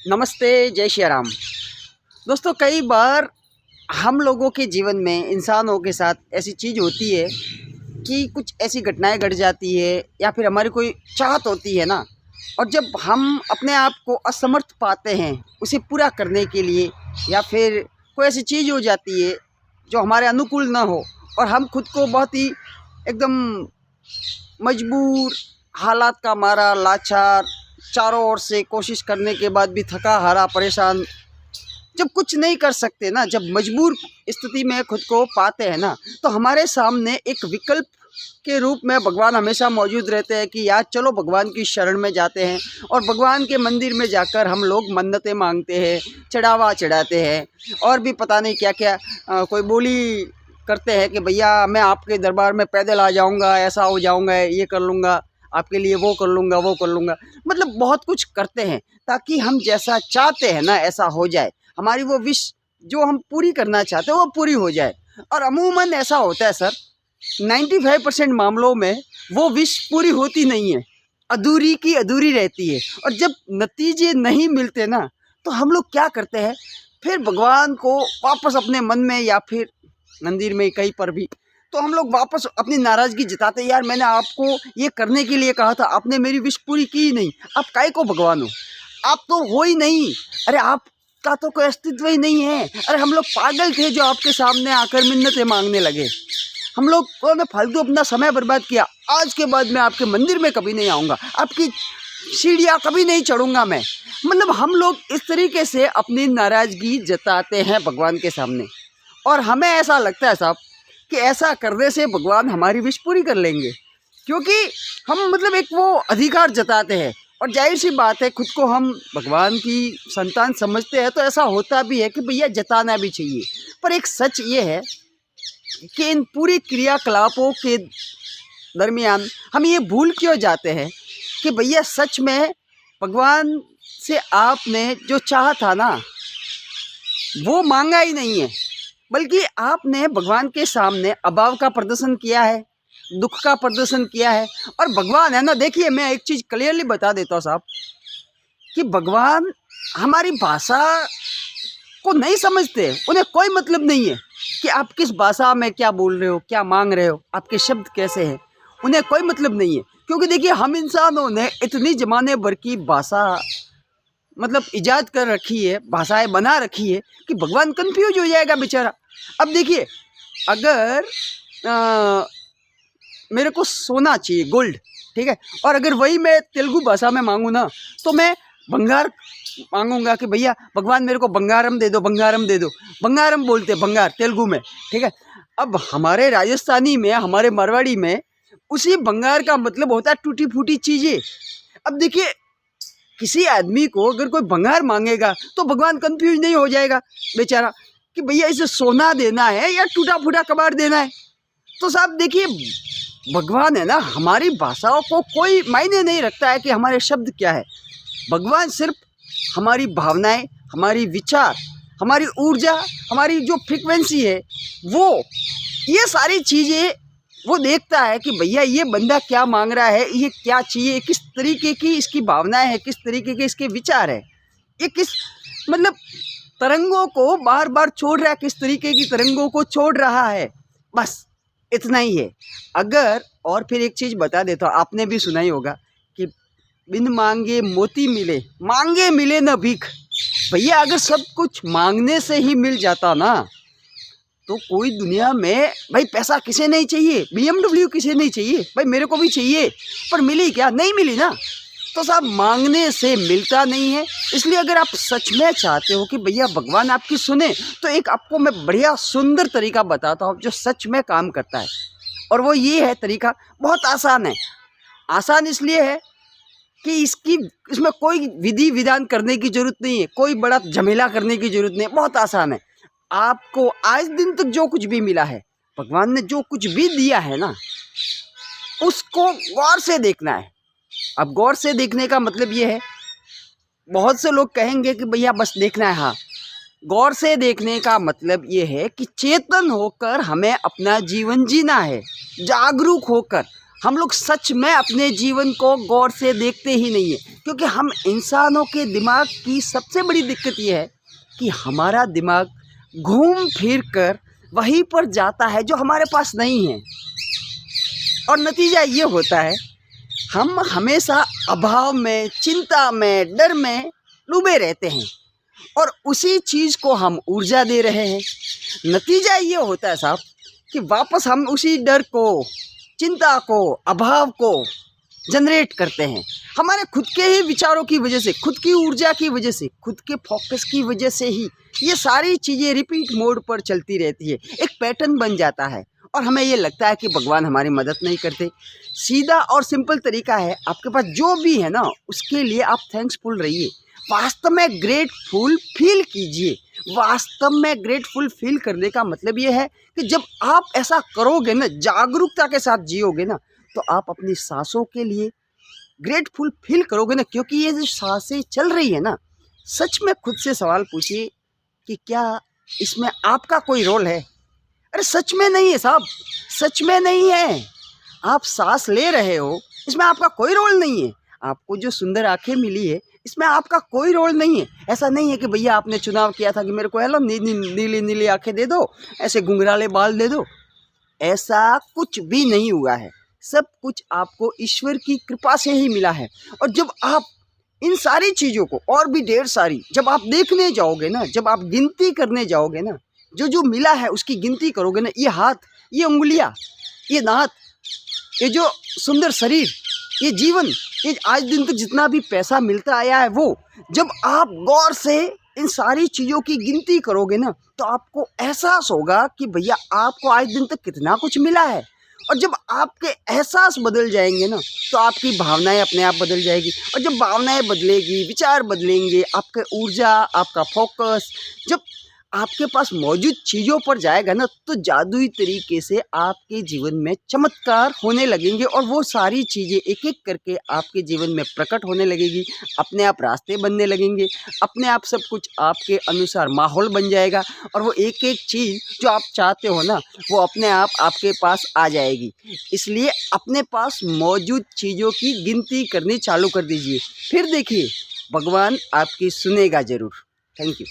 नमस्ते, जय श्री राम। दोस्तों, कई बार हम लोगों के जीवन में इंसानों के साथ ऐसी चीज़ होती है कि कुछ ऐसी घटनाएं घट जाती है या फिर हमारी कोई चाहत होती है ना, और जब हम अपने आप को असमर्थ पाते हैं उसे पूरा करने के लिए, या फिर कोई ऐसी चीज़ हो जाती है जो हमारे अनुकूल ना हो और हम खुद को बहुत ही एकदम मजबूर, हालात का मारा, लाचार, चारों ओर से कोशिश करने के बाद भी थका हारा, परेशान, जब कुछ नहीं कर सकते ना, जब मजबूर स्थिति में खुद को पाते हैं ना, तो हमारे सामने एक विकल्प के रूप में भगवान हमेशा मौजूद रहते हैं कि यार चलो भगवान की शरण में जाते हैं और भगवान के मंदिर में जाकर हम लोग मन्नतें मांगते हैं, चढ़ावा चढ़ाते हैं और भी पता नहीं क्या क्या कोई बोली करते हैं कि भैया मैं आपके दरबार में पैदल आ जाऊंगा, ऐसा हो जाऊंगा, ये कर लूँगा आपके लिए, वो कर लूँगा, वो कर लूँगा। मतलब बहुत कुछ करते हैं ताकि हम जैसा चाहते हैं ना ऐसा हो जाए, हमारी वो विश जो हम पूरी करना चाहते हैं वो पूरी हो जाए। और अमूमन ऐसा होता है सर, 95% मामलों में वो विश पूरी होती नहीं है, अधूरी की अधूरी रहती है। और जब नतीजे नहीं मिलते ना, तो हम लोग क्या करते हैं, फिर भगवान को वापस अपने मन में या फिर मंदिर में कहीं पर भी, तो हम लोग वापस अपनी नाराज़गी जताते हैं, यार मैंने आपको ये करने के लिए कहा था, आपने मेरी विश पूरी की ही नहीं, आप काहे को भगवान हो, आप तो हो ही नहीं, अरे आपका तो कोई अस्तित्व ही नहीं है। अरे हम लोग पागल थे जो आपके सामने आकर मिन्नतें मांगने लगे, हम लोग ने फालतू अपना समय बर्बाद किया। आज के बाद मैं आपके मंदिर में कभी नहीं आऊँगा, आपकी सीढ़ियाँ कभी नहीं चढ़ूँगा मैं। मतलब हम लोग इस तरीके से अपनी नाराज़गी जताते हैं भगवान के सामने, और हमें ऐसा लगता है साहब कि ऐसा करने से भगवान हमारी विश पूरी कर लेंगे, क्योंकि हम मतलब एक वो अधिकार जताते हैं। और जाहिर सी बात है, खुद को हम भगवान की संतान समझते हैं, तो ऐसा होता भी है कि भैया जताना भी चाहिए। पर एक सच ये है कि इन पूरी क्रियाकलापों के दरमियान हम ये भूल क्यों जाते हैं कि भैया सच में भगवान से आपने जो चाहा था ना वो मांगा ही नहीं है, बल्कि आपने भगवान के सामने अभाव का प्रदर्शन किया है, दुख का प्रदर्शन किया है। और भगवान है ना, देखिए मैं एक चीज़ क्लियरली बता देता हूँ साहब कि भगवान हमारी भाषा को नहीं समझते, उन्हें कोई मतलब नहीं है कि आप किस भाषा में क्या बोल रहे हो, क्या मांग रहे हो, आपके शब्द कैसे हैं, उन्हें कोई मतलब नहीं है। क्योंकि देखिए हम इंसानों ने इतनी ज़माने भर की भाषा मतलब ईजाद कर रखी है, भाषाएं बना रखी है कि भगवान कंफ्यूज हो जाएगा बेचारा। अब देखिए, अगर मेरे को सोना चाहिए, गोल्ड, ठीक है, और अगर वही मैं तेलुगु भाषा में मांगूँ ना, तो मैं बंगार मांगूंगा कि भैया भगवान मेरे को बंगारम दे दो, बंगारम दे दो। बंगारम बोलते बंगार तेलुगु में, ठीक है। अब हमारे राजस्थानी में, हमारे मारवाड़ी में उसी बंगार का मतलब होता है टूटी फूटी चीज़ें। अब देखिए, किसी आदमी को अगर कोई भंगार मांगेगा तो भगवान कंफ्यूज नहीं हो जाएगा बेचारा कि भैया इसे सोना देना है या टूटा फूटा कबाड़ देना है। तो साहब देखिए, भगवान है ना, हमारी भाषाओं को कोई मायने नहीं रखता है कि हमारे शब्द क्या है। भगवान सिर्फ हमारी भावनाएं, हमारी विचार, हमारी ऊर्जा, हमारी जो फ्रीक्वेंसी है, वो ये सारी चीज़ें वो देखता है कि भैया ये बंदा क्या मांग रहा है, ये क्या चाहिए, किस तरीके की इसकी भावनाएं हैं, किस तरीके के इसके विचार है, ये किस मतलब तरंगों को बार बार छोड़ रहा है, किस तरीके की तरंगों को छोड़ रहा है, बस इतना ही है। अगर और फिर एक चीज़ बता देता हूँ, आपने भी सुना ही होगा कि बिन मांगे मोती मिले, मांगे मिले न भीख। भैया अगर सब कुछ मांगने से ही मिल जाता ना, तो कोई दुनिया में भाई पैसा किसे नहीं चाहिए, BMW किसे नहीं चाहिए, भाई मेरे को भी चाहिए, पर मिली क्या, नहीं मिली ना। तो साहब मांगने से मिलता नहीं है। इसलिए अगर आप सच में चाहते हो कि भैया भगवान आपकी सुने, तो एक आपको मैं बढ़िया सुंदर तरीका बताता हूँ जो सच में काम करता है। और वो ये है, तरीका बहुत आसान है। आसान इसलिए है कि इसमें कोई विधि विधान करने की ज़रूरत नहीं है, कोई बड़ा झमेला करने की ज़रूरत नहीं है, बहुत आसान है। आपको आज दिन तक जो कुछ भी मिला है, भगवान ने जो कुछ भी दिया है ना, उसको गौर से देखना है। अब गौर से देखने का मतलब ये है, बहुत से लोग कहेंगे कि भैया बस देखना है, हाँ, गौर से देखने का मतलब ये है कि चेतन होकर हमें अपना जीवन जीना है, जागरूक होकर हम लोग सच में अपने जीवन को गौर से देखते ही नहीं है, क्योंकि हम इंसानों के दिमाग की सबसे बड़ी दिक्कत ये है कि हमारा दिमाग घूम फिर कर वहीं पर जाता है जो हमारे पास नहीं है। और नतीजा ये होता है, हम हमेशा अभाव में, चिंता में, डर में डूबे रहते हैं और उसी चीज़ को हम ऊर्जा दे रहे हैं। नतीजा ये होता है साहब कि वापस हम उसी डर को, चिंता को, अभाव को जनरेट करते हैं। हमारे खुद के ही विचारों की वजह से, खुद की ऊर्जा की वजह से, खुद के फोकस की वजह से ही ये सारी चीज़ें रिपीट मोड पर चलती रहती है। एक पैटर्न बन जाता है और हमें ये लगता है कि भगवान हमारी मदद नहीं करते। सीधा और सिंपल तरीका है, आपके पास जो भी है ना, उसके लिए आप थैंक्सफुल रहिए। वास्तव में ग्रेटफुल फील कीजिए। वास्तव में ग्रेटफुल फील करने का मतलब ये है कि जब आप ऐसा करोगे ना, जागरूकता के साथ जियोगे ना, तो आप अपनी सांसों के लिए ग्रेटफुल फील करोगे ना, क्योंकि ये जो सांसें चल रही है ना, सच में खुद से सवाल पूछिए कि क्या इसमें आपका कोई रोल है? अरे सच में नहीं है साहब, सच में नहीं है। आप सांस ले रहे हो, इसमें आपका कोई रोल नहीं है। आपको जो सुंदर आंखें मिली है, इसमें आपका कोई रोल नहीं है। ऐसा नहीं है कि भैया आपने चुनाव किया था कि मेरे को हेलो नीली नीली आंखें दे दो, ऐसे घुंघराले बाल दे दो। ऐसा कुछ भी नहीं हुआ है। सब कुछ आपको ईश्वर की कृपा से ही मिला है। और जब आप इन सारी चीज़ों को, और भी ढेर सारी, जब आप देखने जाओगे ना, जब आप गिनती करने जाओगे ना, जो जो मिला है उसकी गिनती करोगे ना, ये हाथ, ये उंगलियां, ये दांत, ये जो सुंदर शरीर, ये जीवन, ये आज दिन तक जितना भी पैसा मिलता आया है, वो जब आप गौर से इन सारी चीज़ों की गिनती करोगे ना, तो आपको एहसास होगा कि भैया आपको आज दिन तक कितना कुछ मिला है। और जब आपके एहसास बदल जाएंगे ना, तो आपकी भावनाएं अपने आप बदल जाएगी। और जब भावनाएं बदलेगी, विचार बदलेंगे, आपका ऊर्जा, आपका फोकस जब आपके पास मौजूद चीज़ों पर जाएगा ना, तो जादुई तरीके से आपके जीवन में चमत्कार होने लगेंगे और वो सारी चीज़ें एक एक करके आपके जीवन में प्रकट होने लगेगी। अपने आप रास्ते बनने लगेंगे, अपने आप सब कुछ आपके अनुसार माहौल बन जाएगा और वो एक एक चीज़ जो आप चाहते हो ना, वो अपने आप आपके पास आ जाएगी। इसलिए अपने पास मौजूद चीज़ों की गिनती करनी चालू कर दीजिए, फिर देखिए भगवान आपकी सुनेगा ज़रूर। Thank you.